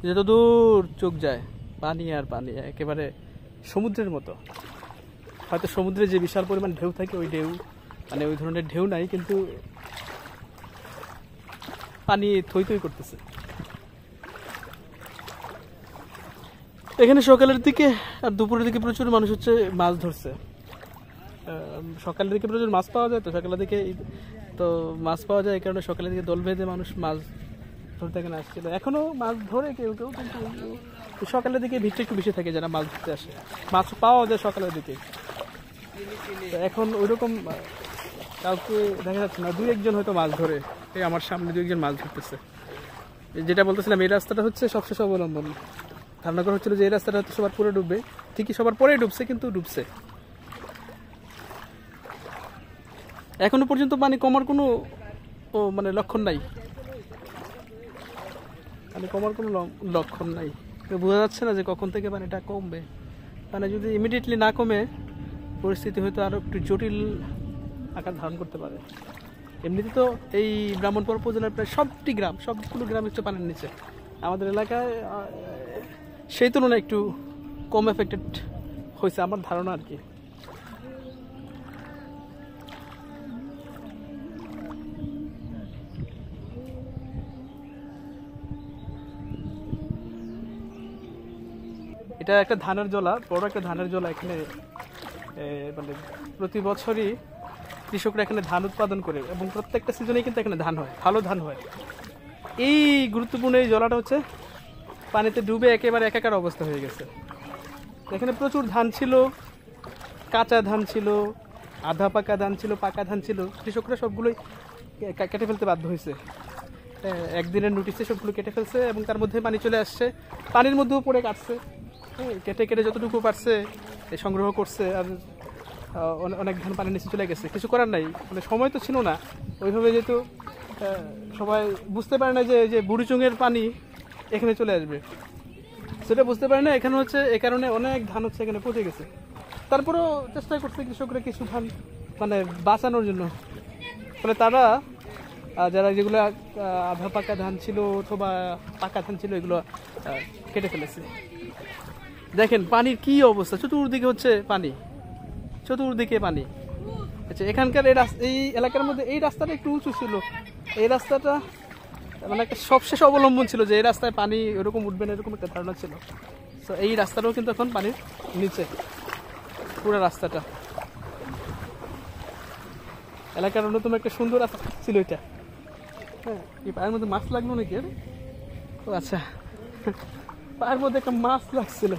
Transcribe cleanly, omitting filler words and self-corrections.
যত দূর চোখ যায় পানি আর পানি, একেবারে সমুদ্রের মতো। হয়তো সমুদ্রে যে বিশাল পরিমাণ ঢেউ থাকে ওই ঢেউ মানে ওই ধরনের ঢেউ নাই, কিন্তু পানি থই থই করতেছে। এখানে সকালের দিকে আর দুপুরের দিকে প্রচুর মানুষ হচ্ছে মাছ ধরছে। সকালের দিকে প্রচুর মাছ পাওয়া যায়, তো সকালের দিকে তো মাছ পাওয়া যায়, এই কারণে সকালের দিকে দল বেঁধে মানুষ মাছ ধরতে এখানে আসছিল। এখনো মাছ ধরে কেউ কেউ, কিন্তু সকালের দিকে ভিড়টা একটু বেশি থাকে যারা মাছ ধরতে আসে। মাছ পাওয়া যায় সকালের দিকে, এখন ওইরকম কাউকে দেখা যাচ্ছে না। দুই একজন হয়তো মাছ ধরে, এই আমার সামনে দুই একজন মাছ ধরতেছে। যেটা বলতেছিলাম, এই রাস্তাটা হচ্ছে সবশেষ অবলম্বন। ধারণা করা হচ্ছিল যে এই রাস্তাটা হয়তো সবার পরে ডুববে, ঠিকই সবার পরেই ডুবছে, কিন্তু ডুবছে। এখনো পর্যন্ত পানি কমার কোনো মানে লক্ষণ নাই, পানি কমার কোনো লক্ষণ নাই। বোঝা যাচ্ছে না যে কখন থেকে পানিটা কমবে। মানে যদি ইমিডিয়েটলি না কমে, পরিস্থিতি হয়তো আরও একটু জটিল আকার ধারণ করতে পারে। এমনিতে তো এই ব্রাহ্মণপাড়া উপজেলার প্রায় সবগুলো গ্রাম হচ্ছে পানির নিচে। আমাদের এলাকায় সেই তুলনায় একটু কম এফেক্টেড হয়েছে আমার ধারণা আর কি। এটা একটা ধানের জলা, বড় একটা ধানের জলা। এখানে মানে প্রতি বছরই কৃষকরা এখানে ধান উৎপাদন করে এবং প্রত্যেকটা সিজনেই কিন্তু এখানে ধান হয়, ভালো ধান হয়। এই গুরুত্বপূর্ণ এই জলাটা হচ্ছে পানিতে ডুবে একেবারে একাকার অবস্থা হয়ে গেছে। এখানে প্রচুর ধান ছিল, কাঁচা ধান ছিল, আধা পাকা ধান ছিল, পাকা ধান ছিল। কৃষকরা সবগুলোই কেটে ফেলতে বাধ্য হয়েছে। একদিনের নোটিশে সবগুলো কেটে ফেলছে এবং তার মধ্যে পানি চলে আসছে, পানির মধ্যেও পড়ে কাটছে। কেটে কেটে যতটুকু পারছে সংগ্রহ করছে, আর অনেক ধান পানির নিচে চলে গেছে। কিছু করার নাই, মানে সময় তো ছিল না ওইভাবে, যেহেতু সবাই বুঝতে পারে না যে বুড়িচুঙের পানি এখানে চলে আসবে, সেটা বুঝতে পারে না। এখানে হচ্ছে এ কারণে অনেক ধান হচ্ছে এখানে পচে গেছে। তারপরেও চেষ্টা করছে কৃষকরা কিছু ধান মানে বাঁচানোর জন্য। ফলে তারা যেগুলো আধা পাকা ধান ছিল অথবা পাকা ধান ছিল, এগুলো কেটে ফেলেছে। দেখেন পানির কি অবস্থা, চতুর্দিকে হচ্ছে পানি, চতুর্দিকে পানি। আচ্ছা, এখানকার এই এলাকার মধ্যে এই রাস্তাটা একটু উঁচু ছিল। এই রাস্তাটা মানে একটা সবশেষ অবলম্বন ছিল যে এই রাস্তায় পানি ওরকম উঠবে না, এরকম একটা ধারণা ছিল। তো এই রাস্তাটাও কিন্তু এখন পানির নিচে, পুরো রাস্তাটা। এলাকার অন্যতম একটা সুন্দর রাস্তা ছিল এটা। হ্যাঁ, এই পায়ের মধ্যে মাছ লাগলো নাকি? ও আচ্ছা, পায়ের মধ্যে একটা মাছ লাগছিল।